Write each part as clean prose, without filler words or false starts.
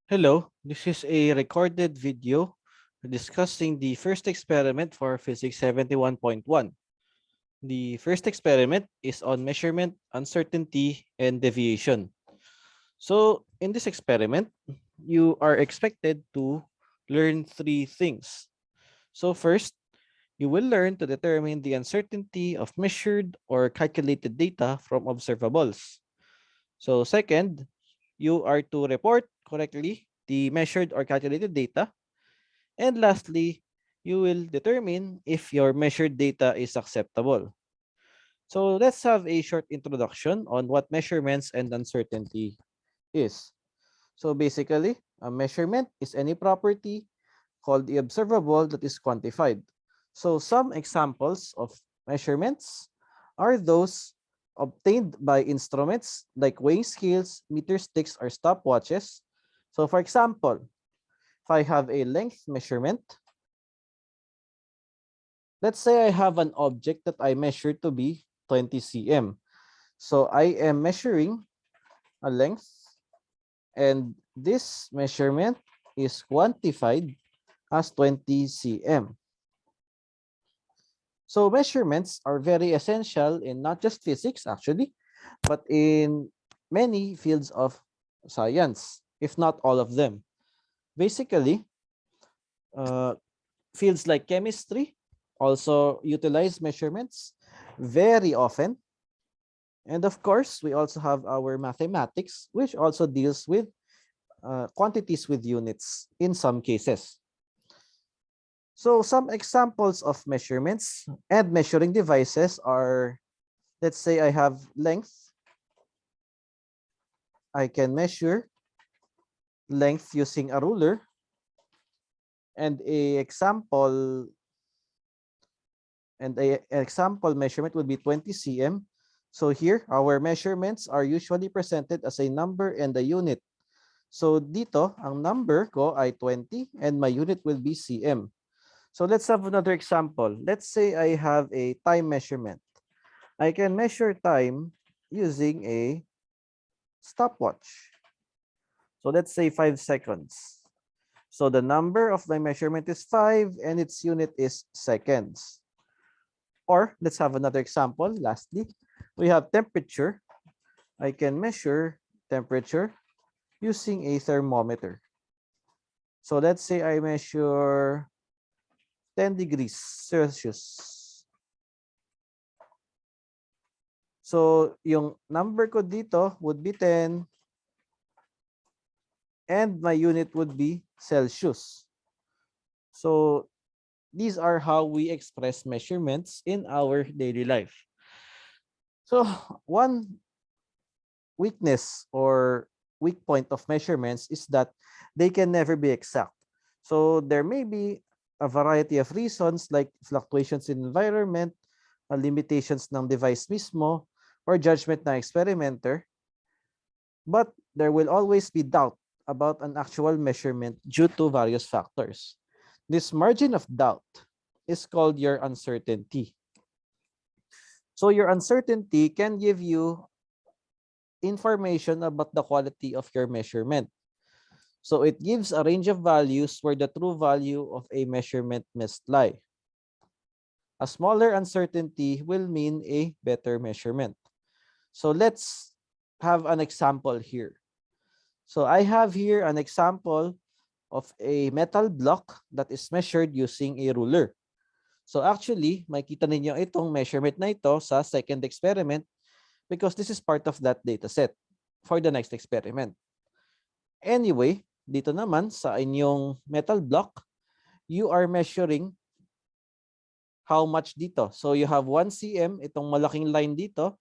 Hello, this is a recorded video discussing the first experiment for Physics 71.1. The first experiment is on measurement, uncertainty, and deviation. So, in this experiment, you are expected to learn three things. So, first, you will learn to determine the uncertainty of measured or calculated data from observables. So, second, you are to report correctly the measured or calculated data. And lastly, you will determine if your measured data is acceptable. So let's have a short introduction on what measurements and uncertainty is. So basically, a measurement is any property called the observable that is quantified. So some examples of measurements are those obtained by instruments like weighing scales, meter sticks, or stopwatches. So for example, if I have a length measurement, let's say I have an object that I measure to be 20 cm. So I am measuring a length, and this measurement is quantified as 20 cm. So measurements are very essential in not just physics actually, but in many fields of science, if not all of them. Basically, uh, fields like chemistry also utilize measurements very often. And of course, we also have our mathematics, which also deals with quantities with units in some cases. So some examples of measurements and measuring devices are, let's say I have length. I can measure length using a ruler. And an example measurement would be 20 cm. So here, our measurements are usually presented as a number and a unit. So dito, ang number ko ay 20 and my unit will be cm. So let's have another example. Let's say I have a time measurement. I can measure time using a stopwatch. So let's say 5 seconds. So the number of my measurement is 5 and its unit is seconds. Or let's have another example. Lastly, we have temperature. I can measure temperature using a thermometer. So let's say I measure 10 degrees Celsius. So yung number ko dito would be 10 and my unit would be Celsius. So these are how we express measurements in our daily life. So one weakness or weak point of measurements is that they can never be exact. So there may be a variety of reasons like fluctuations in environment, limitations ng device mismo, or judgment ng experimenter. But there will always be doubt about an actual measurement due to various factors. This margin of doubt is called your uncertainty. So your uncertainty can give you information about the quality of your measurement. So it gives a range of values where the true value of a measurement must lie. A smaller uncertainty will mean a better measurement. So let's have an example here. So I have here an example of a metal block that is measured using a ruler. So actually, makita ninyo itong measurement na ito sa second experiment because this is part of that data set for the next experiment. Anyway, dito naman sa inyong metal block, you are measuring how much dito. So you have 1 cm, itong malaking line dito,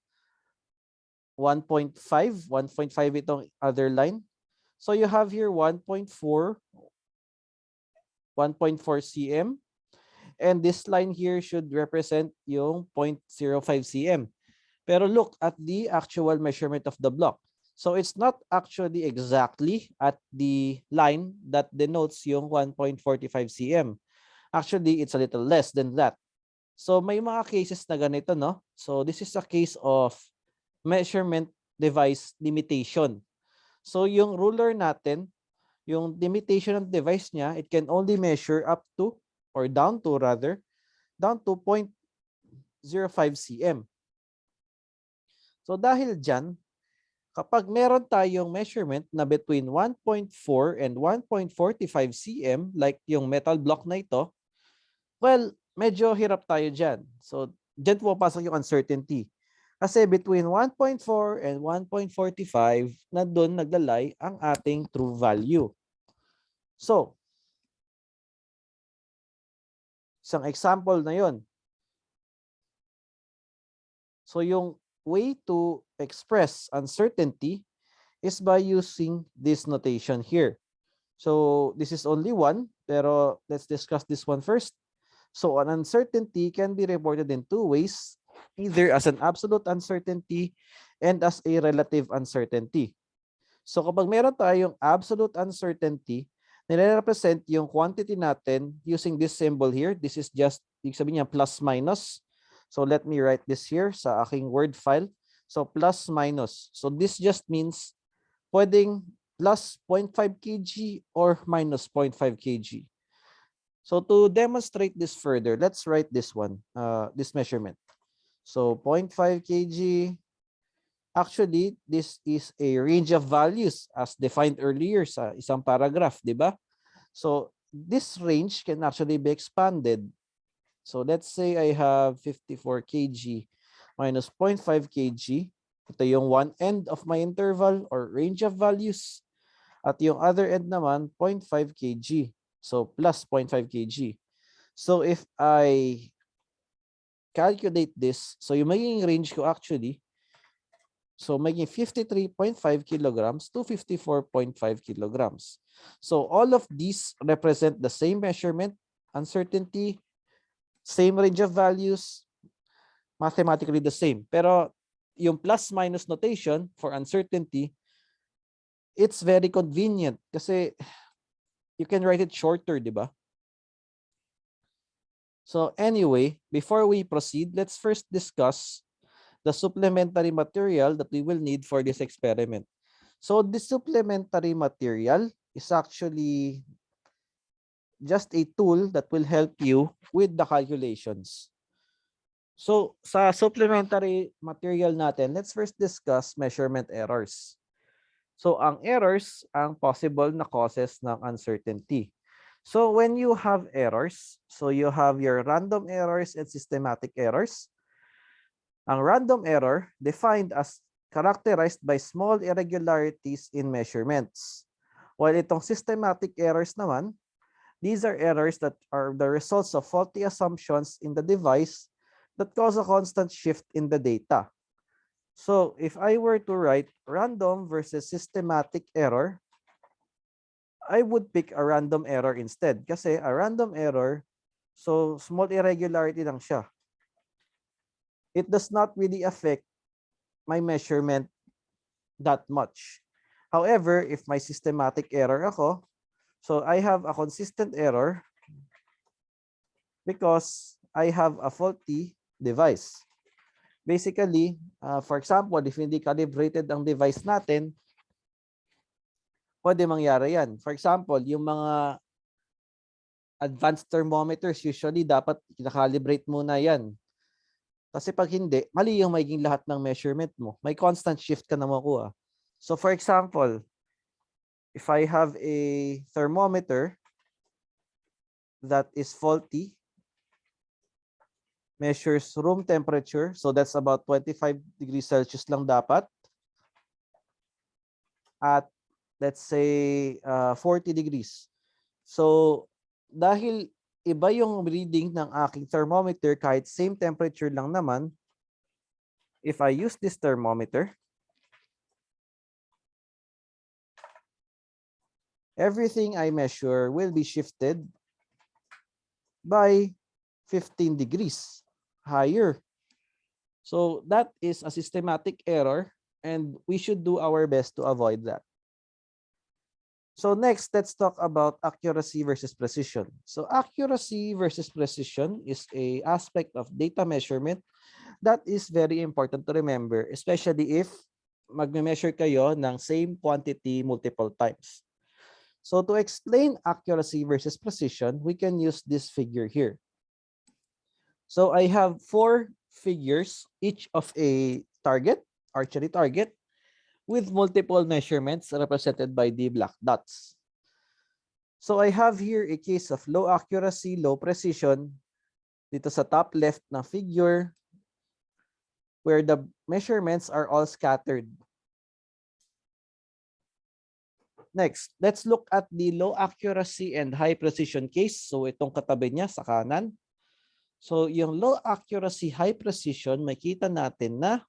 1.5 itong other line. So you have here 1.4 cm. And this line here should represent yung 0.05 cm. Pero look at the actual measurement of the block. So it's not actually exactly at the line that denotes yung 1.45 cm. Actually, it's a little less than that. So may mga cases na ganito, no? So this is a case of measurement device limitation. So yung ruler natin yung limitation ng device niya, it can only measure up to, or down to rather, down to 0.05 cm. So dahil dyan, kapag meron tayong measurement na between 1.4 and 1.45 cm, like yung metal block na ito, well, medyo hirap tayo dyan. So dyan pumapasok yung uncertainty. Kasi between 1.4 and 1.45, na doon naglalay ang ating true value. So, isang example na yon. So, yung way to express uncertainty is by using this notation here. So, this is only one, pero let's discuss this one first. So, an uncertainty can be reported in two ways, either as an absolute uncertainty and as a relative uncertainty. So kapag meron tayong absolute uncertainty, nire-represent yung quantity natin using this symbol here. This is just, ibig sabihin niya, plus minus. So let me write this here sa aking Word file. So plus minus. So this just means pwedeng plus 0.5 kg or minus 0.5 kg. So to demonstrate this further, let's write this one, this measurement. So 0.5 kg, actually, this is a range of values as defined earlier sa isang paragraph, di ba? So this range can actually be expanded. So let's say I have 54 kg minus 0.5 kg. Ito yung one end of my interval or range of values. At yung other end naman, 0.5 kg. So plus 0.5 kg. So if I calculate this, so yung magiging range ko actually, so magiging 53.5 kilograms to 54.5 kilograms. So all of these represent the same measurement, uncertainty, same range of values, mathematically the same. Pero yung plus minus notation for uncertainty, it's very convenient kasi you can write it shorter, di ba? So anyway, before we proceed, let's first discuss the supplementary material that we will need for this experiment. So this supplementary material is actually just a tool that will help you with the calculations. So sa supplementary material natin, let's first discuss measurement errors. So ang errors, ang possible na causes ng uncertainty. So when you have errors, so you have your random errors and systematic errors. Ang random error defined as characterized by small irregularities in measurements. While itong systematic errors naman, these are errors that are the results of faulty assumptions in the device that cause a constant shift in the data. So if I were to write random versus systematic error, I would pick a random error instead. Kasi a random error, so small irregularity lang siya. It does not really affect my measurement that much. However, if my systematic error ako, so I have a consistent error because I have a faulty device. Basically, for example, if hindi calibrated ang device natin, pwede mangyari yan. For example, yung mga advanced thermometers, usually dapat kinakalibrate muna yan. Kasi pag hindi, mali yung magiging lahat ng measurement mo. May constant shift ka na makuha. So for example, if I have a thermometer that is faulty, measures room temperature, so that's about 25 degrees Celsius lang dapat. At let's say 40 degrees. So dahil iba yung reading ng aking thermometer kahit same temperature lang naman, if I use this thermometer, everything I measure will be shifted by 15 degrees higher. So that is a systematic error and we should do our best to avoid that. So next, let's talk about accuracy versus precision. So accuracy versus precision is an aspect of data measurement that is very important to remember, especially if magme-measure kayo ng same quantity multiple times. So to explain accuracy versus precision, we can use this figure here. So I have 4 figures, each of a target, archery target, with multiple measurements represented by the black dots. So I have here a case of low accuracy, low precision, dito sa top left na figure, where the measurements are all scattered. Next, let's look at the low accuracy and high precision case. So itong katabi niya sa kanan. So yung low accuracy, high precision, makita natin na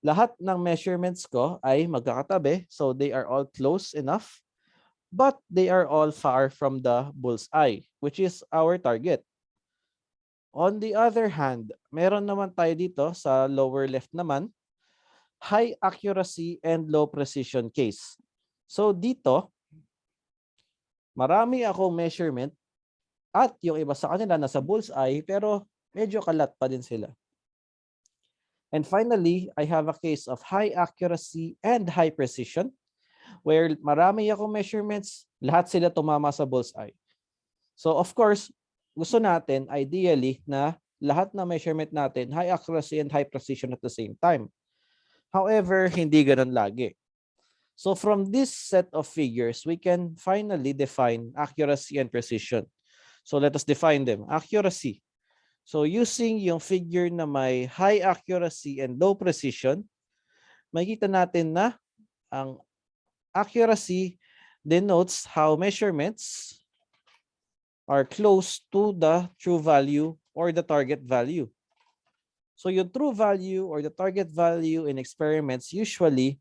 lahat ng measurements ko ay magkakatabi. So they are all close enough, but they are all far from the bullseye, which is our target. On the other hand, meron naman tayo dito sa lower left naman, high accuracy and low precision case. So dito, marami akong measurement at yung iba sa kanila nasa bullseye pero medyo kalat pa din sila. And finally, I have a case of high accuracy and high precision where marami akong measurements, lahat sila tumama sa bullseye. So of course, gusto natin ideally na lahat na measurement natin high accuracy and high precision at the same time. However, hindi ganun lagi. So from this set of figures, we can finally define accuracy and precision. So let us define them. Accuracy. So using yung figure na may high accuracy and low precision, makikita natin na ang accuracy denotes how measurements are close to the true value or the target value. So yung true value or the target value in experiments usually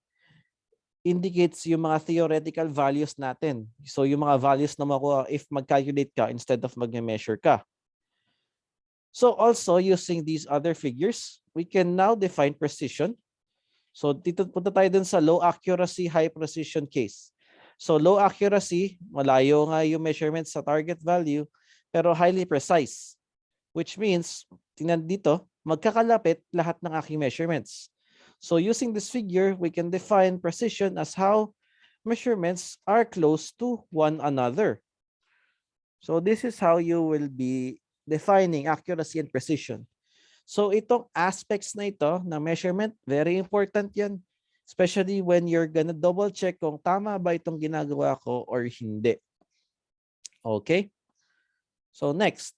indicates yung mga theoretical values natin. So yung mga values na makuha if mag-calculate ka instead of mag-measure ka. So also using these other figures, we can now define precision. So dito punta tayo dun sa low accuracy, high precision case. So low accuracy, malayo nga yung measurement sa target value, pero highly precise. Which means, tingnan dito, magkakalapit lahat ng aking measurements. So using this figure, we can define precision as how measurements are close to one another. So this is how you will be defining accuracy and precision. So itong aspects na ito na measurement, very important yan. Especially when you're gonna double check kung tama ba itong ginagawa ko or hindi. Okay? So next.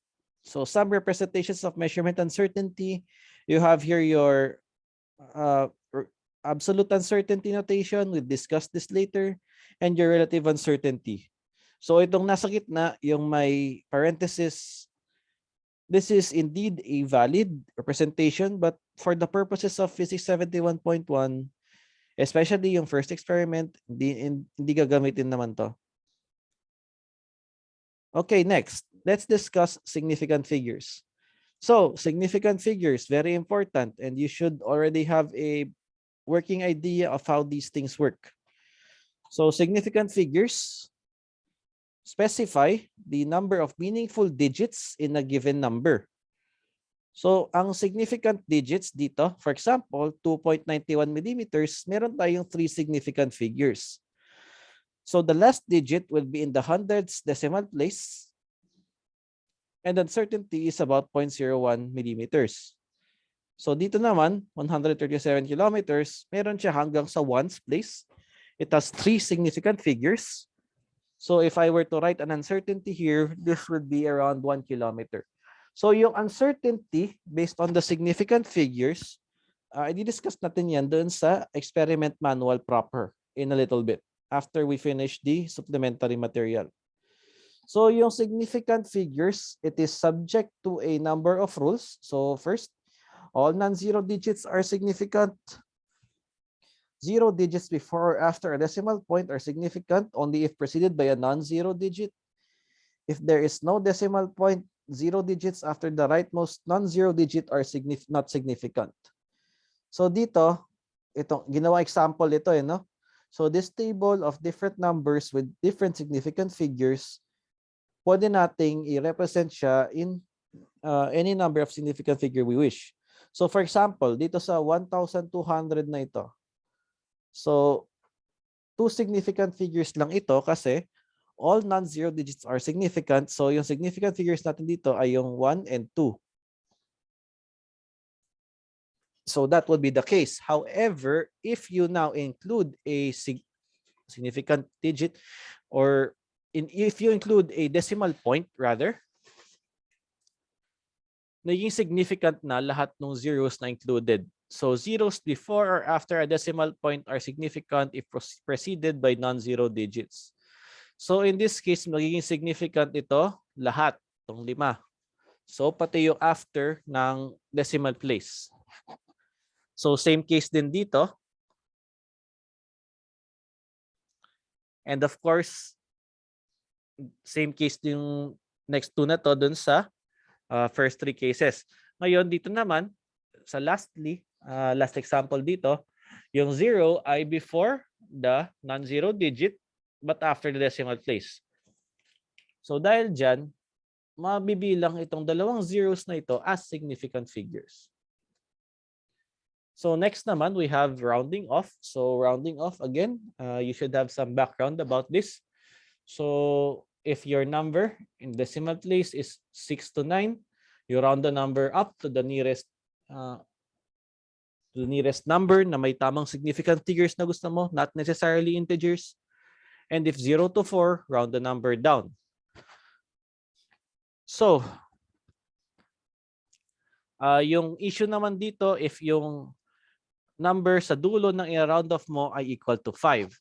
So some representations of measurement uncertainty. You have here your absolute uncertainty notation. We'll discuss this later. And your relative uncertainty. So itong nasa gitna, yung may parenthesis, this is indeed a valid representation, but for the purposes of Physics 71.1, especially yung first experiment, hindi gagamitin naman to. Okay, next, let's discuss significant figures. So significant figures, very important, and you should already have a working idea of how these things work. So significant figures specify the number of meaningful digits in a given number. So ang significant digits dito, for example, 2.91 millimeters, meron tayong 3 significant figures. So the last digit will be in the hundredths decimal place, and uncertainty is about 0.01 millimeters. So dito naman, 137 kilometers, meron siya hanggang sa ones place. It has 3 significant figures. So if I were to write an uncertainty here, this would be around 1 kilometer. So yung uncertainty based on the significant figures, i-discuss natin yan doon sa experiment manual proper in a little bit after we finish the supplementary material. So yung significant figures, it is subject to a number of rules. So first, all non-zero digits are significant. 0 digits before or after a decimal point are significant only if preceded by a non-zero digit. If there is no decimal point, 0 digits after the rightmost non-zero digit are not significant. So dito, itong ginawa example ito no? So this table of different numbers with different significant figures, pwede nating i-represent siya in any number of significant figure we wish. So for example, dito sa 1,200 na ito. So two significant figures lang ito kasi all non-zero digits are significant. So yung significant figures natin dito ay yung 1 and 2. So that would be the case. However, if you now include a significant digit, or if you include a decimal point rather, naging significant na lahat ng zeros na included. So zeros before or after a decimal point are significant if preceded by non-zero digits. So in this case, magiging significant ito lahat, itong 5. So pati yung after ng decimal place. So same case din dito. And of course, same case yung next two na to dun sa first 3 cases. Ngayon dito naman, sa last example dito, yung 0 ay before the non-zero digit but after the decimal place. So dahil dyan, mabibilang itong dalawang zeros na ito as significant figures. So next naman, we have rounding off. So rounding off, again, you should have some background about this. So if your number in decimal place is 6 to 9, you round the number up to the nearest number na may tamang significant figures na gusto mo, not necessarily integers. And if 0 to 4, round the number down. So yung issue naman dito, if yung number sa dulo ng i-round off mo ay equal to 5.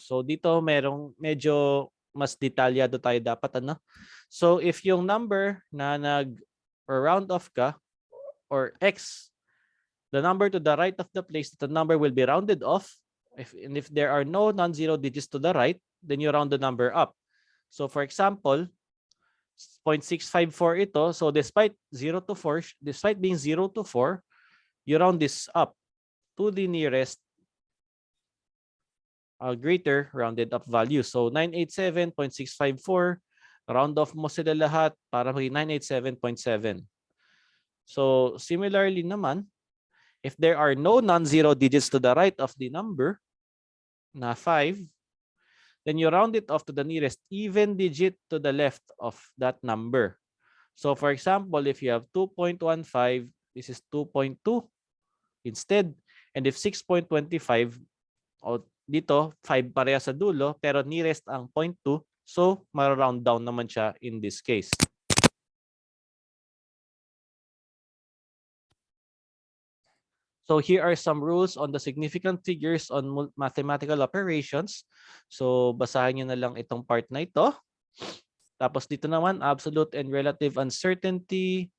So dito medyo mas detalyado tayo dapat, ano? So if yung number na nag-round off ka, or x, the number to the right of the place, the number will be rounded off. If there are no non-zero digits to the right, then you round the number up. So for example, 0.654 ito. So despite being 0 to 4, you round this up to the nearest greater rounded up value. So 987.654, round off mo sila lahat para maging 987.7. So similarly naman, if there are no non-zero digits to the right of the number na 5, then you round it off to the nearest even digit to the left of that number. So for example, if you have 2.15, this is 2.2 instead. And if 6.25, dito 5 pareha sa dulo pero nearest ang 0.2, so ma-round down naman siya in this case. So here are some rules on the significant figures on mathematical operations. So basahin niyo na lang itong part na ito. Tapos dito naman, absolute and relative uncertainty,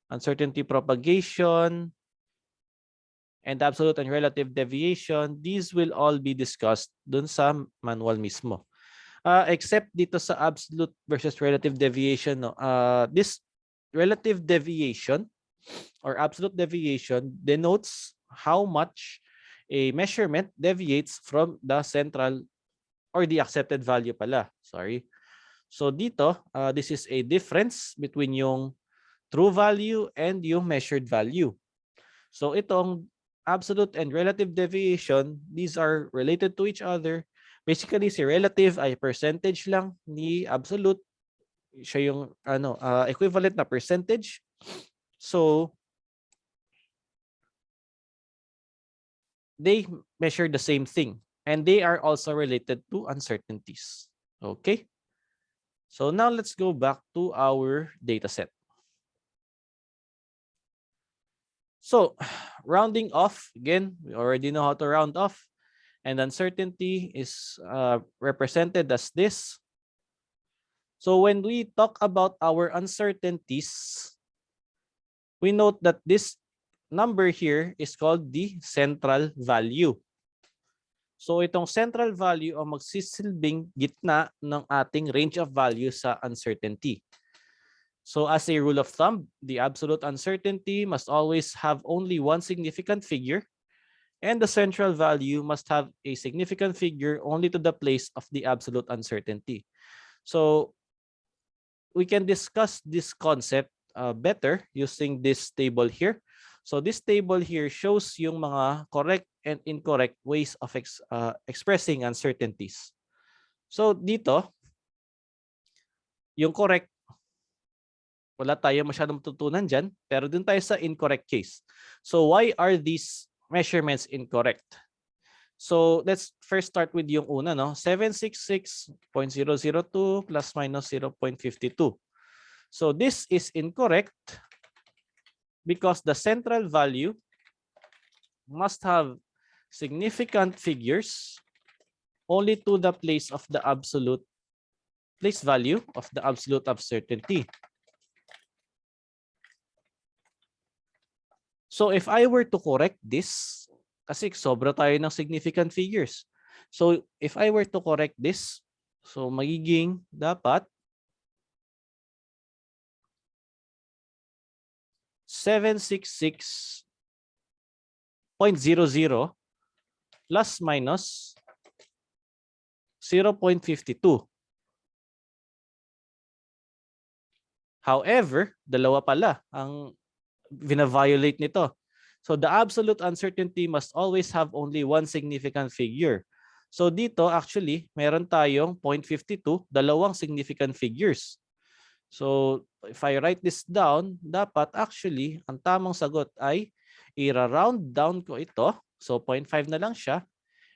uncertainty propagation, and absolute and relative deviation. These will all be discussed dun sa manual mismo. Except dito sa absolute versus relative deviation. No? This relative deviation or absolute deviation denotes how much a measurement deviates from the central or the accepted value pala. Sorry. So dito, this is a difference between yung true value and yung measured value. So itong absolute and relative deviation, these are related to each other. Basically, si relative ay percentage lang ni absolute. Siya yung equivalent na percentage. So they measure the same thing, and they are also related to uncertainties. Okay? So now let's go back to our data set. So rounding off, again, we already know how to round off. And uncertainty is represented as this. So when we talk about our uncertainties, we note that this number here is called the central value. So itong central value ang magsisilbing gitna ng ating range of values sa uncertainty. So as a rule of thumb, the absolute uncertainty must always have only one significant figure, and the central value must have a significant figure only to the place of the absolute uncertainty. So we can discuss this concept better using this table here. So this table here shows yung mga correct and incorrect ways of expressing uncertainties. So dito, yung correct, wala tayo masyadong tutunan dyan, pero dun tayo sa incorrect case. So why are these measurements incorrect? So let's first start with yung una, no? 766.002 plus minus 0.52. So this is incorrect because the central value must have significant figures only to the place of the absolute place value of the absolute uncertainty. So if I were to correct this, kasi sobra tayo ng significant figures. So if I were to correct this, so magiging dapat 766.00 plus minus 0.52. However, dalawa pala ang vina-violate nito. So the absolute uncertainty must always have only one significant figure. So dito actually, meron tayong 0.52, dalawang significant figures. So if I write this down, dapat actually, ang tamang sagot ay i-round down ko ito. So 0.5 na lang siya.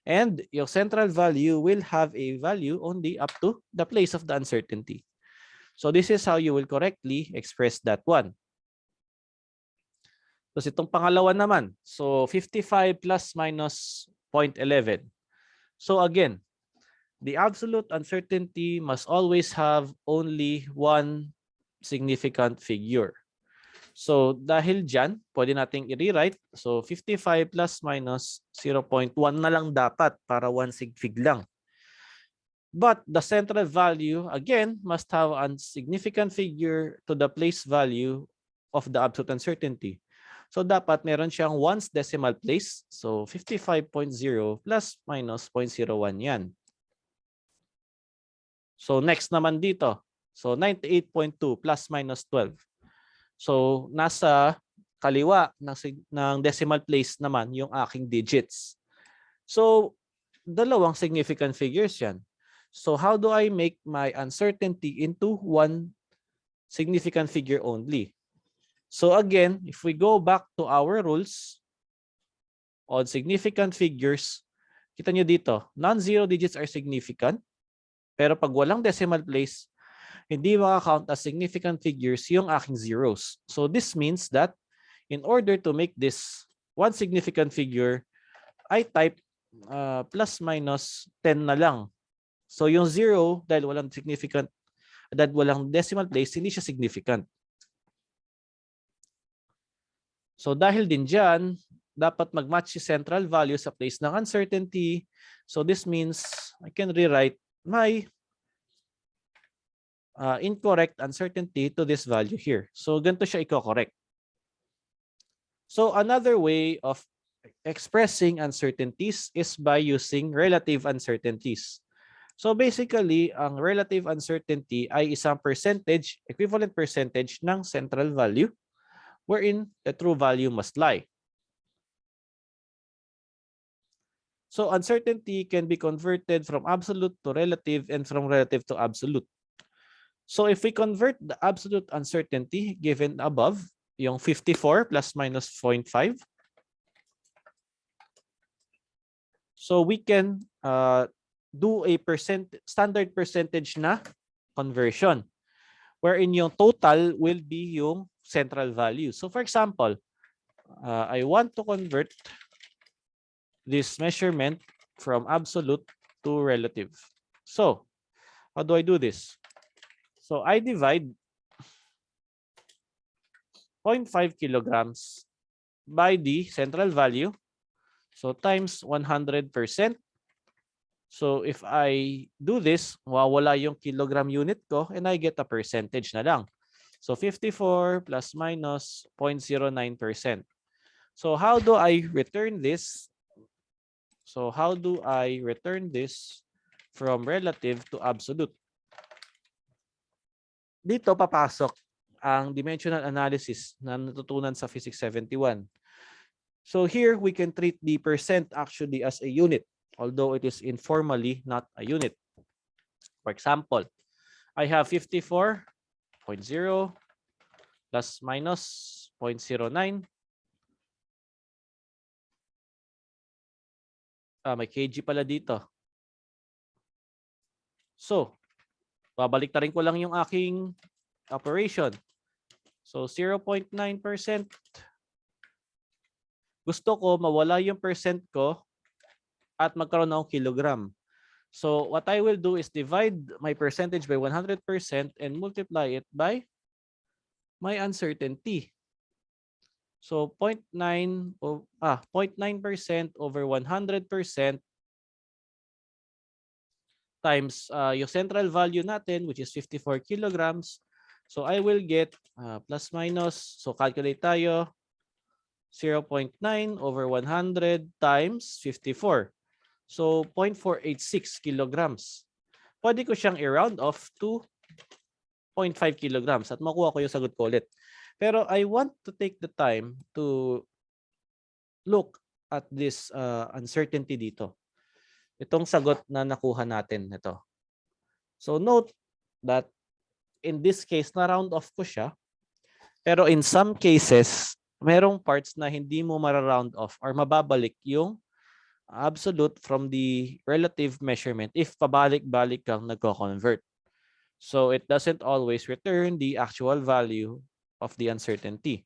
And yung central value will have a value only up to the place of the uncertainty. So this is how you will correctly express that one. Tapos itong pangalawa naman. So 55 plus minus 0.11. So again, the absolute uncertainty must always have only one significant figure. So dahil dyan, pwede nating i-rewrite. So 55 plus minus 0.1 na lang dapat para one sig fig lang. But the central value, again, must have a significant figure to the place value of the absolute uncertainty. So dapat meron siyang ones decimal place. So 55.0 plus minus 0.01 yan. So next naman dito. So 98.2 plus minus 12. So nasa kaliwa ng decimal place naman yung aking digits. So dalawang significant figures yan. So how do I make my uncertainty into one significant figure only? So again, if we go back to our rules on significant figures, kita nyo dito, non-zero digits are significant. Pero pag walang decimal place, hindi maka-count as significant figures yung aking zeros. So this means that in order to make this one significant figure, I type plus minus 10 na lang. So yung 0, dahil walang decimal place, hindi siya significant. So dahil din dyan, dapat mag-match si central value sa place ng uncertainty. So this means I can rewrite my incorrect uncertainty to this value here. So ganito siya i-correct. So another way of expressing uncertainties is by using relative uncertainties. So basically, ang relative uncertainty ay isang percentage, equivalent percentage ng central value wherein the true value must lie. So uncertainty can be converted from absolute to relative and from relative to absolute. So if we convert the absolute uncertainty given above, yung 54 plus minus 0.5, so we can do a standard percentage na conversion wherein yung total will be yung central value. So for example, I want to convert this measurement from absolute to relative. So how do I do this? So I divide 0.5 kilograms by the central value. So times 100%. So if I do this, mawawala yung kilogram unit ko and I get a percentage na lang. So 54 plus minus 0.09%. So how do I return this? So how do I return this from relative to absolute? Dito papasok ang dimensional analysis na natutunan sa Physics 71. So here we can treat the percent actually as a unit, although it is informally not a unit. For example, I have 54.0 plus minus 0.09. May kg pala dito. So, babalik na rin ko lang yung aking operation. So, 0.9%. Gusto ko mawala yung percent ko at magkaroon ng kilogram. So, what I will do is divide my percentage by 100% and multiply it by my uncertainty. So, 0.9% over 100% times yung central value natin, which is 54 kilograms. So, I will get plus minus. So, calculate tayo. 0.9 over 100 times 54. So, 0.486 kilograms. Pwede ko siyang i-round off to 0.5 kilograms at makuha ko yung sagot ko ulit. Pero I want to take the time to look at this uncertainty dito. Itong sagot na nakuha natin ito. So note that in this case, na-round off ko siya. Pero in some cases, merong parts na hindi mo mara-round off or mababalik yung absolute from the relative measurement if pabalik-balik kang nagko-convert. So it doesn't always return the actual value of the uncertainty.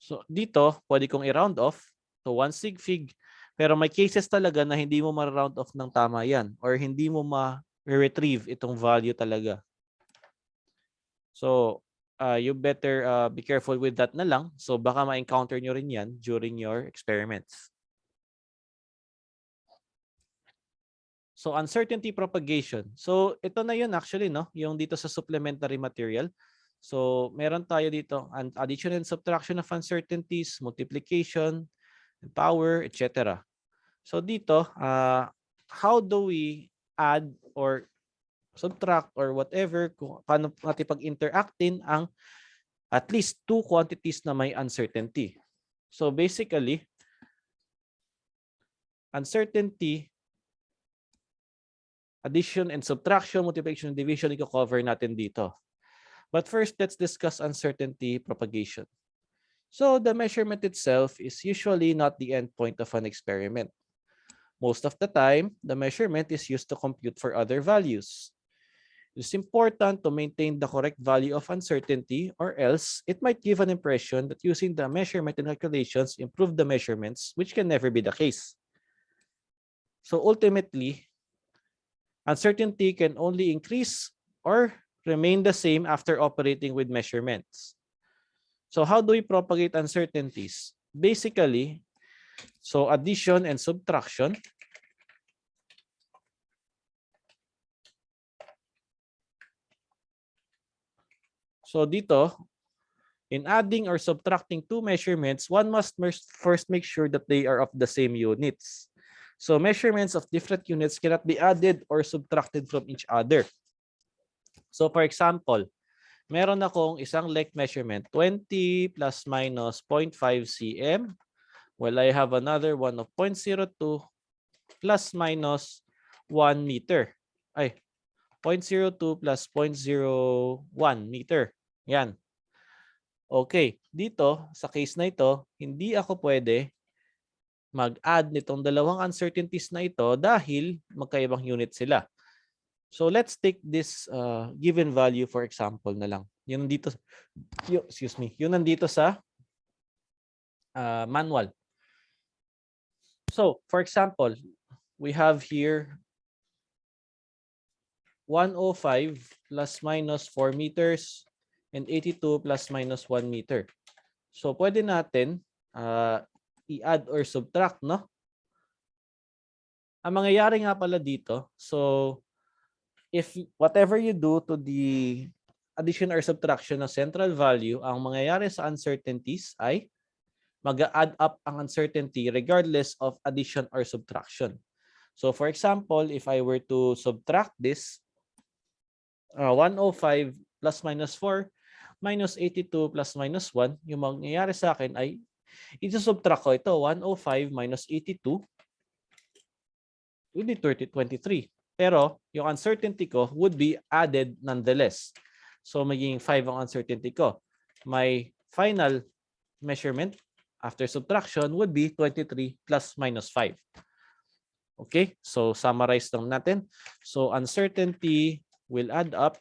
So dito, pwede kong i-round off to 1 sig fig. Pero may cases talaga na hindi mo ma-round off ng tama yan or hindi mo ma-retrieve itong value talaga. So you better be careful with that na lang. So baka ma-encounter nyo rin yan during your experiments. So uncertainty propagation. So ito na yun actually, no? Yung dito sa supplementary material. So meron tayo dito addition and subtraction of uncertainties, multiplication, power, etc. So dito, how do we add or subtract or whatever, kung paano natin pag-interactin ang at least two quantities na may uncertainty. So basically, uncertainty, addition and subtraction, multiplication and division, i-cover natin dito. But first, let's discuss uncertainty propagation. So the measurement itself is usually not the end point of an experiment. Most of the time, the measurement is used to compute for other values. It's important to maintain the correct value of uncertainty, or else it might give an impression that using the measurement and calculations improve the measurements, which can never be the case. So ultimately, uncertainty can only increase or remain the same after operating with measurements. So how do we propagate uncertainties? Basically, so addition and subtraction. So dito, in adding or subtracting two measurements, one must first make sure that they are of the same units. So measurements of different units cannot be added or subtracted from each other. So for example, meron akong isang length measurement, 20 plus minus 0.5 cm. Well, I have another one of 0.02 plus minus 1 meter. Ay, 0.02 plus 0.01 meter. Yan. Okay, dito sa case na ito, hindi ako pwede mag-add nitong dalawang uncertainties na ito dahil magkaibang unit sila. So let's take this given value for example na lang. Yun dito, excuse me, yun nandito sa manual. So for example, we have here 105 plus minus 4 meters and 82 plus minus 1 meter. So pwede natin i-add or subtract, no? Ang mangyayari nga pala dito, so if whatever you do to the addition or subtraction ng central value, ang mangyayari sa uncertainties ay mag-add up ang uncertainty regardless of addition or subtraction. So for example, if I were to subtract this, 105 plus minus 4 minus 82 plus minus 1, yung mangyayari sa akin ay Ito-subtract ko ito, 105 minus 82 would be 23. Pero yung uncertainty ko would be added nonetheless. So magiging 5 ang uncertainty ko. My final measurement after subtraction would be 23 plus minus 5. Okay, so summarize lang natin. So uncertainty will add up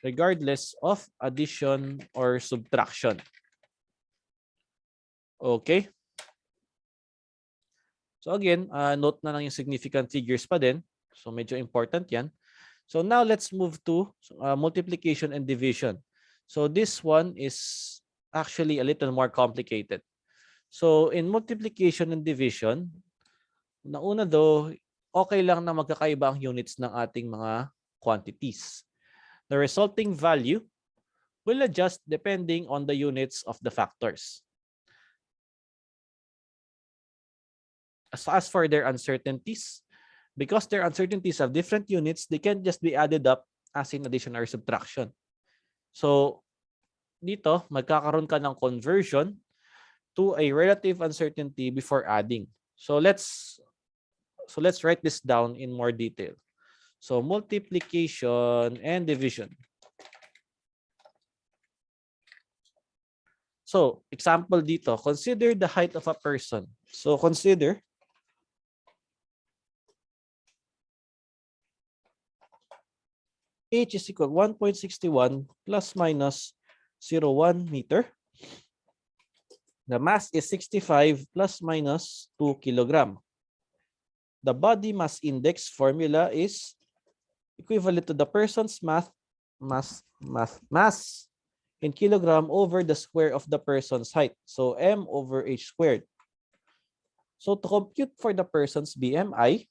regardless of addition or subtraction. Okay. So again, note na lang yung significant figures pa din. So medyo important yan. So now let's move to multiplication and division. So this one is actually a little more complicated. So in multiplication and division, nauna do, okay lang na magkakaiba ang units ng ating mga quantities. The resulting value will adjust depending on the units of the factors. As for their uncertainties, because their uncertainties have different units, they can't just be added up as in addition or subtraction. So dito, magkakaroon ka ng conversion to a relative uncertainty before adding. So let's write this down in more detail. So multiplication and division. So example dito, consider the height of a person. So consider h is equal 1.61 plus minus 0.1 meter. The mass is 65 plus minus 2 kilogram. The body mass index formula is equivalent to the person's mass in kilogram over the square of the person's height. So m over h squared. So to compute for the person's BMI,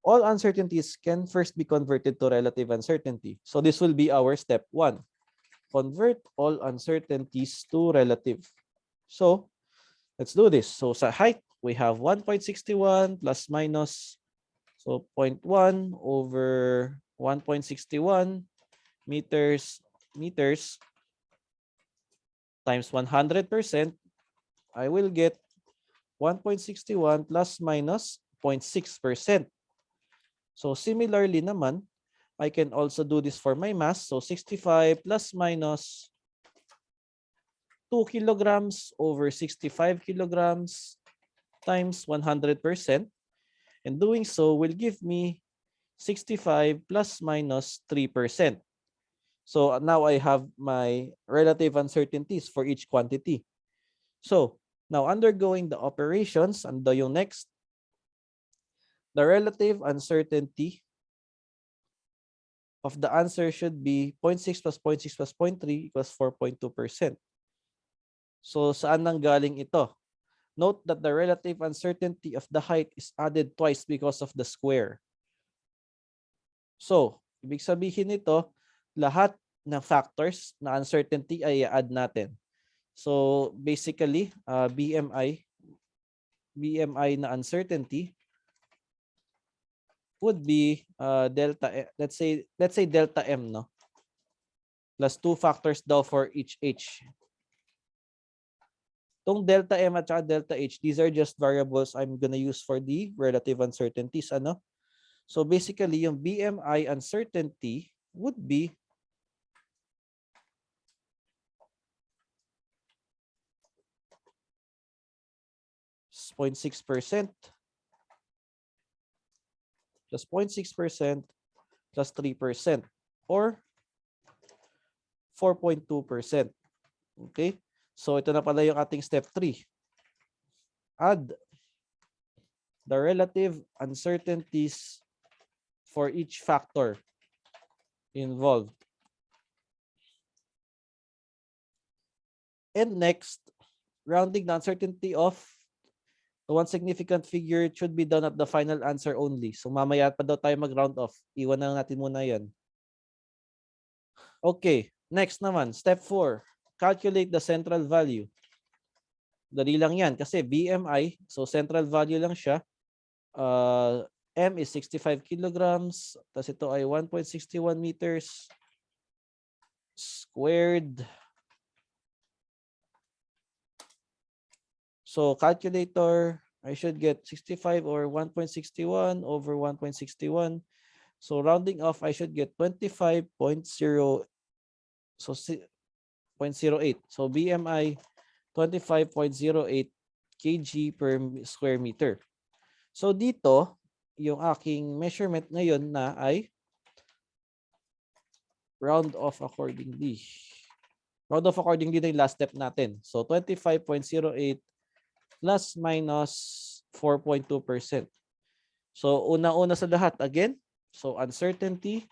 all uncertainties can first be converted to relative uncertainty. So this will be our step 1. Convert all uncertainties to relative. So let's do this. So sa height, we have 1.61 plus minus, so 0.1 over 1.61 meters times 100%. I will get 1.61 plus minus 0.6%. So similarly naman, I can also do this for my mass. So 65 plus minus 2 kilograms over 65 kilograms times 100%. And doing so will give me 65 plus minus 3%. So now I have my relative uncertainties for each quantity. So now undergoing the operations, and yung next, the relative uncertainty of the answer should be 0.6 plus 0.6 plus 0.3 equals 4.2%. So saan nang galing ito? Note that the relative uncertainty of the height is added twice because of the square. So, ibig sabihin nito, lahat ng factors na uncertainty ay i-add natin. So, basically, BMI na uncertainty would be delta, let's say delta M, no? Plus 2 factors daw for each H. Tong delta M at saka delta H, these are just variables I'm gonna use for the relative uncertainties, ano? So basically, yung BMI uncertainty would be .6% plus 0.6% plus 3% or 4.2%. Okay? So ito na pala yung ating step 3. Add the relative uncertainties for each factor involved. And next, rounding the uncertainty of the one significant figure should be done at the final answer only. So mamaya pa daw tayo mag-round off. Iwan na natin muna yan. Okay, next naman, step 4. Calculate the central value. Dali lang yan kasi BMI, so central value lang siya. M is 65 kilograms. Tapos ito ay 1.61 meters squared So calculator, I should get 65 or 1.61 over 1.61. So rounding off, I should get 25.0. So 0.08. So BMI 25.08 kg per square meter. So dito, yung aking measurement ngayon na ay round off accordingly. Round off accordingly na yung last step natin. So 25.08 plus minus 4.2%. So una-una sa lahat again. So uncertainty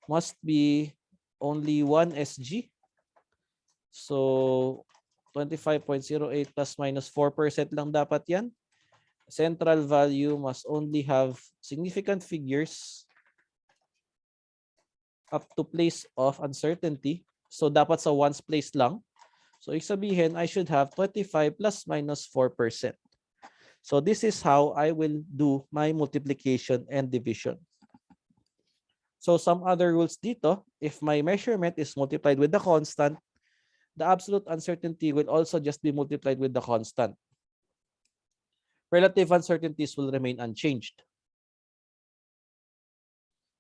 must be only 1 SG. So 25.08 plus minus 4% lang dapat yan. Central value must only have significant figures up to place of uncertainty. So dapat sa ones place lang. So ibig sabihin, I should have 25 plus minus 4%. So this is how I will do my multiplication and division. So some other rules dito, if my measurement is multiplied with the constant, the absolute uncertainty will also just be multiplied with the constant. Relative uncertainties will remain unchanged.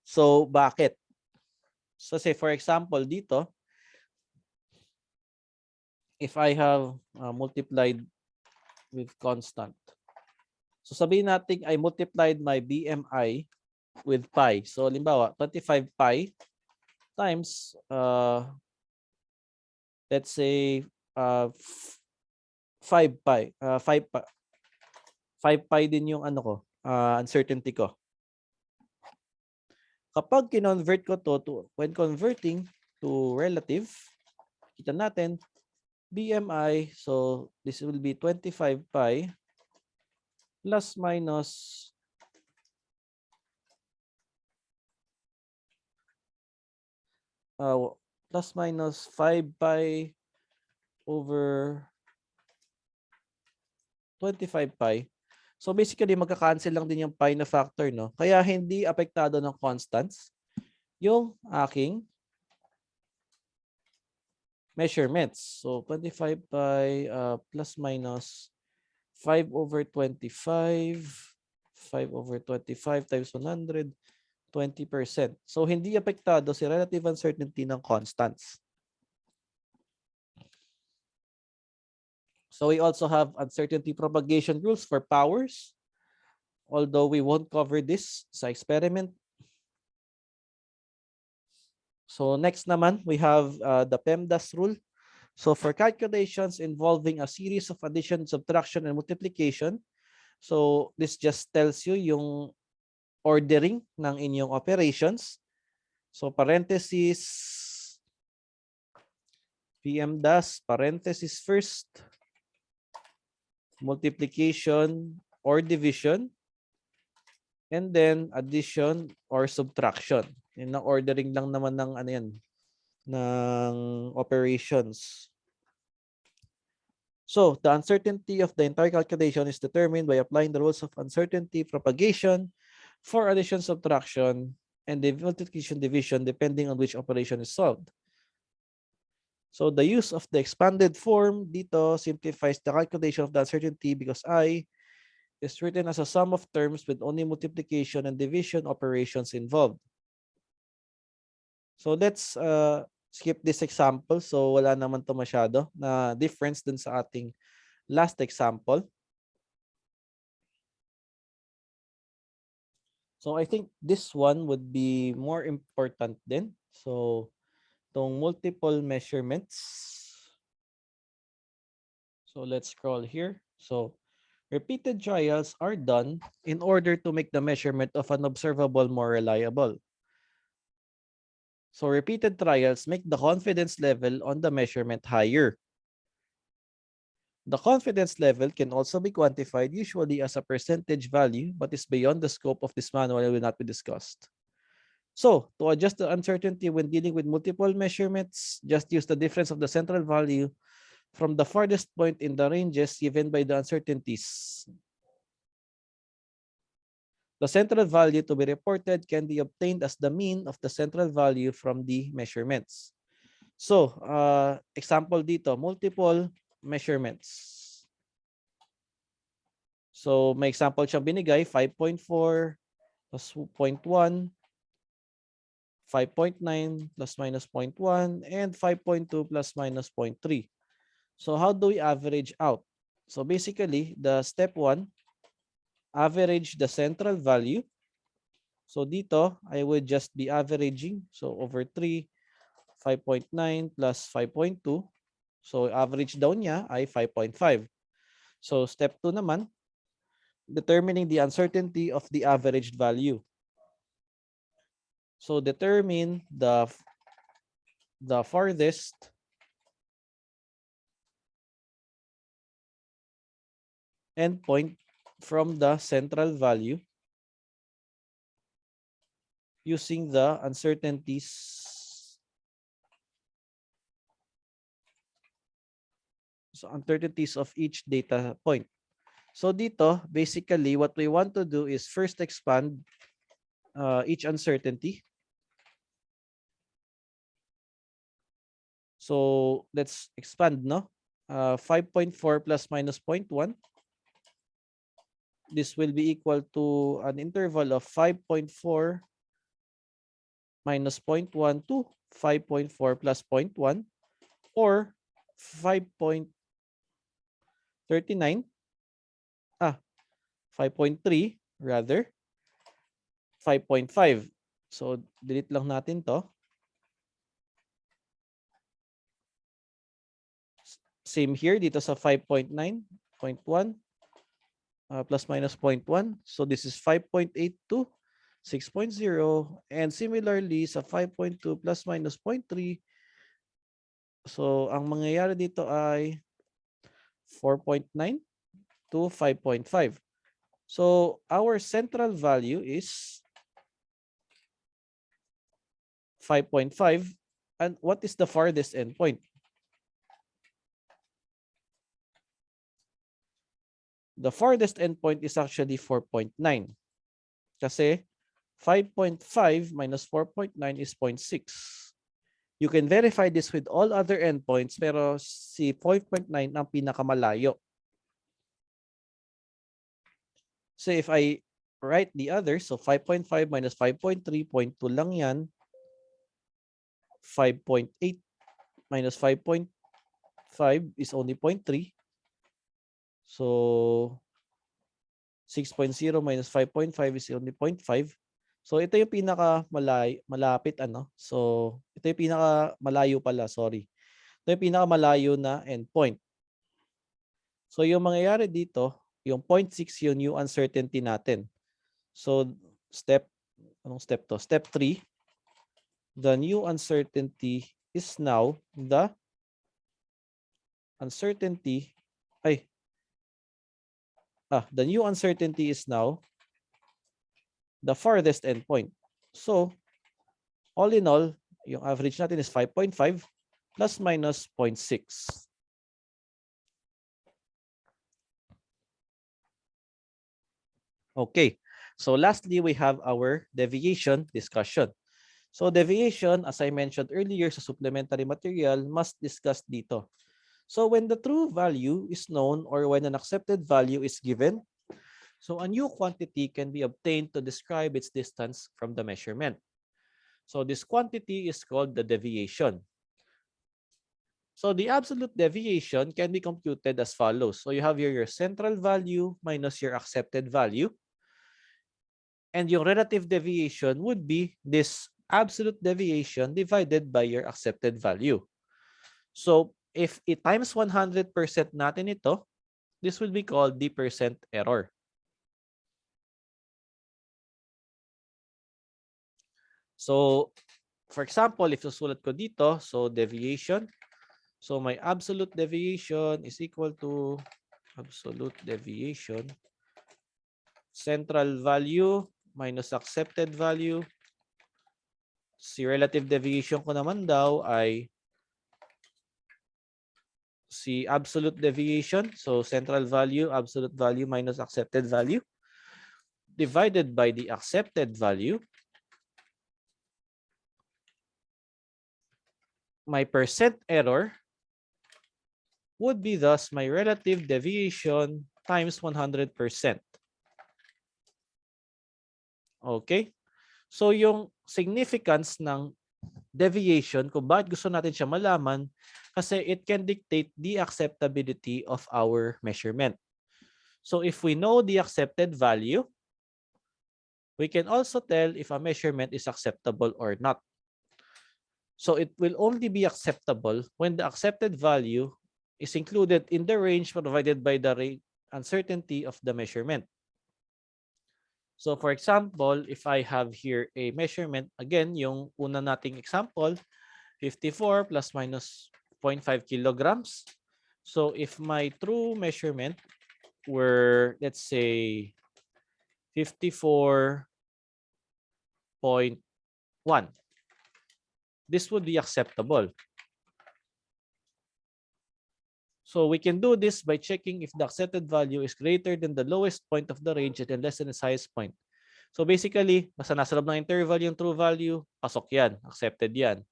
So bakit? So say for example dito, if I have multiplied with constant. So sabihin natin I multiplied my BMI with pi. So halimbawa 25 pi times let's say 5 pi. 5 pi din yung ano ko, uncertainty ko. Kapag kinonvert ko to when converting to relative, kita natin BMI, so this will be 25 pi plus minus plus minus 5 pi over 25 pi. So basically magka-cancel lang din yung pi na factor, no? Kaya hindi apektado ng constants yung aking measurements. So 25 pi plus minus 5 over 25, 5 over 25 times 100, 20%. So hindi apektado si relative uncertainty ng constants. So we also have uncertainty propagation rules for powers. Although we won't cover this sa experiment. So next naman, we have the PEMDAS rule. So for calculations involving a series of addition, subtraction, and multiplication, so this just tells you yung ordering ng inyong operations. So parenthesis, PEMDAS, parenthesis first, multiplication or division, and then addition or subtraction. Yung ordering lang naman ng ano yan, ng operations. So the uncertainty of the entire calculation is determined by applying the rules of uncertainty propagation for addition, subtraction, and the multiplication division depending on which operation is solved. So the use of the expanded form dito simplifies the calculation of the uncertainty because I is written as a sum of terms with only multiplication and division operations involved. So let's skip this example. So wala naman to masyado na difference dun sa ating last example. So I think this one would be more important din. So itong multiple measurements. So let's scroll here. So repeated trials are done in order to make the measurement of an observable more reliable. So repeated trials make the confidence level on the measurement higher. The confidence level can also be quantified usually as a percentage value, but is beyond the scope of this manual and will not be discussed. So to adjust the uncertainty when dealing with multiple measurements, just use the difference of the central value from the farthest point in the ranges given by the uncertainties. The central value to be reported can be obtained as the mean of the central value from the measurements. So, example dito, multiple measurements. So may example siyang binigay, 5.4 plus 0.1, 5.9 plus minus 0.1, and 5.2 plus minus 0.3. So how do we average out? So basically, the step 1, average the central value. So dito, I would just be averaging. So over 3, 5.9 plus 5.2. So average down niya ay 5.5. So step 2 naman, determining the uncertainty of the averaged value. So determine the farthest endpoint from the central value using the uncertainties. So uncertainties of each data point. So dito, basically, what we want to do is first expand each uncertainty. So let's expand, no? 5.4 plus minus 0.1. This will be equal to an interval of 5.4 minus 0.1 to 5.4 plus 0.1, or 5.39, 5.3 rather, 5.5. So delete lang natin to. Same here dito sa 5.9.1 plus minus 0.1. So this is 5.82, 6.0, and similarly sa 5.2 plus minus 0.3. So ang mangyayari dito ay 4.9 to 5.5. So our central value is 5.5. And what is the farthest endpoint? The farthest endpoint is actually 4.9. Kasi 5.5 minus 4.9 is 0.6. You can verify this with all other endpoints, pero si 5.9 ang pinakamalayo. So if I write the others, so 5.5 minus 5.3, 0.2 lang yan. 5.8 minus 5.5 is only 0.3. So 6.0 minus 5.5 is only 0.5. So ito yung malapit ano. So ito yung malayo pala, sorry. Ito yung malayo na endpoint. So yung mangyayari dito, yung 0.6 yung new uncertainty natin. So anong step to? Step 3, the new uncertainty is now the new uncertainty is now the farthest endpoint. So all in all, yung average natin is 5.5 plus minus 0.6. Okay, so lastly, we have our deviation discussion. So deviation, as I mentioned earlier sa supplementary material, must discuss dito. So when the true value is known or when an accepted value is given, so a new quantity can be obtained to describe its distance from the measurement. So this quantity is called the deviation. So the absolute deviation can be computed as follows. So you have your central value minus your accepted value. And your relative deviation would be this absolute deviation divided by your accepted value. So if it times 100% natin ito, this will be called the percent error. So for example, if susulat ko dito, so deviation, so my absolute deviation is equal to absolute deviation central value minus accepted value. Si relative deviation ko naman daw ay si absolute deviation, so central value, absolute value minus accepted value divided by the accepted value. My percent error would be thus my relative deviation times 100%. Okay? So yung significance ng deviation, kung bakit gusto natin siya malaman, kasi it can dictate the acceptability of our measurement. So if we know the accepted value, we can also tell if a measurement is acceptable or not. So it will only be acceptable when the accepted value is included in the range provided by the uncertainty of the measurement. So for example, if I have here a measurement, again, yung una nating example, 54 plus minus 0.5 kilograms. So if my true measurement were, let's say, 54.1, this would be acceptable. So we can do this by checking if the accepted value is greater than the lowest point of the range and less than its highest point. So basically, basta nasa loob ng interval yung true value, pasok yan, accepted yan.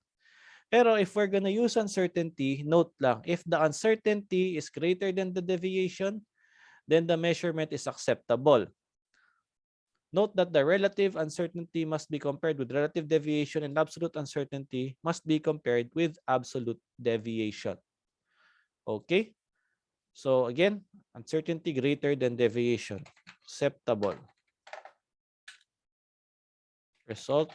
Pero if we're gonna use uncertainty, note lang, if the uncertainty is greater than the deviation, then the measurement is acceptable. Note that the relative uncertainty must be compared with relative deviation and absolute uncertainty must be compared with absolute deviation. Okay? So again, uncertainty greater than deviation. Acceptable. Result.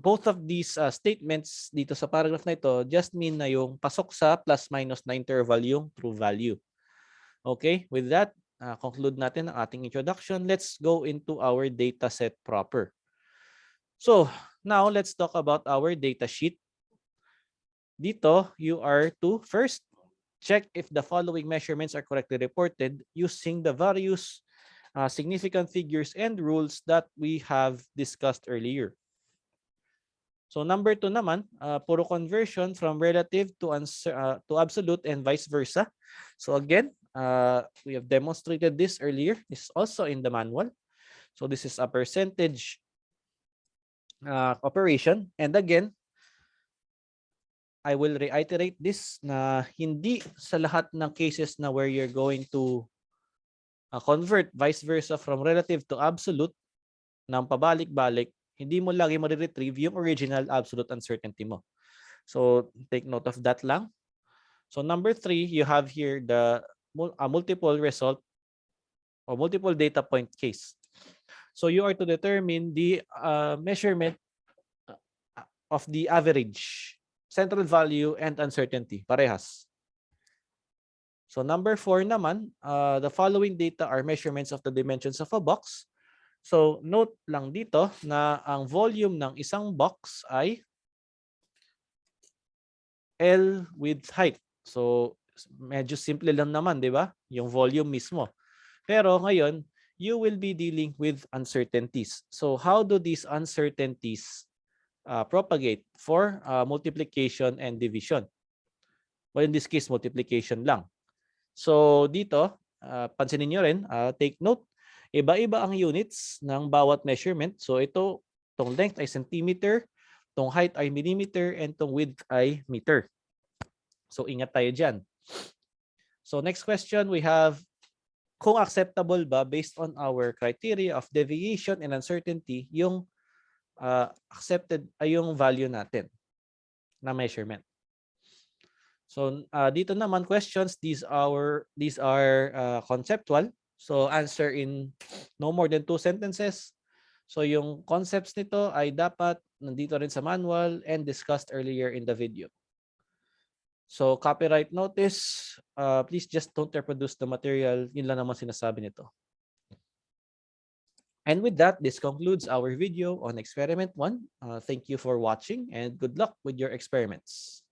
Both of these statements dito sa paragraph na ito just mean na yung pasok sa plus minus na interval yung true value. Okay, with that, conclude natin ang ating introduction. Let's go into our data set proper. So now let's talk about our data sheet. Dito, you are to first check if the following measurements are correctly reported using the various significant figures and rules that we have discussed earlier. So number 2 naman, puro conversion from relative to absolute and vice versa. So again, we have demonstrated this earlier. This is also in the manual. So this is a percentage operation. And again, I will reiterate this na hindi sa lahat ng cases na where you're going to convert vice versa from relative to absolute ng pabalik-balik, hindi mo lagi ma-retrieve yung original absolute uncertainty mo. So take note of that lang. So number 3, you have here the multiple result or multiple data point case. So you are to determine the measurement of the average, central value, and uncertainty. Parehas. So number 4 naman, the following data are measurements of the dimensions of a box. So note lang dito na ang volume ng isang box ay L with height. So medyo simple lang naman, di ba? Yung volume mismo. Pero ngayon, you will be dealing with uncertainties. So how do these uncertainties propagate for multiplication and division? Well, in this case, multiplication lang. So dito, pansinin nyo rin, take note, iba-iba ang units ng bawat measurement. So ito, tong length ay centimeter, tong height ay millimeter, and tong width ay meter. So ingat tayo dyan. So next question, we have kung acceptable ba based on our criteria of deviation and uncertainty yung accepted ay yung value natin na measurement. So dito naman questions, these are conceptual. So answer in no more than 2 sentences. So yung concepts nito ay dapat nandito rin sa manual and discussed earlier in the video. So copyright notice, please just don't reproduce the material. Yun lang naman sinasabi nito. And with that, this concludes our video on experiment 1. Thank you for watching and good luck with your experiments.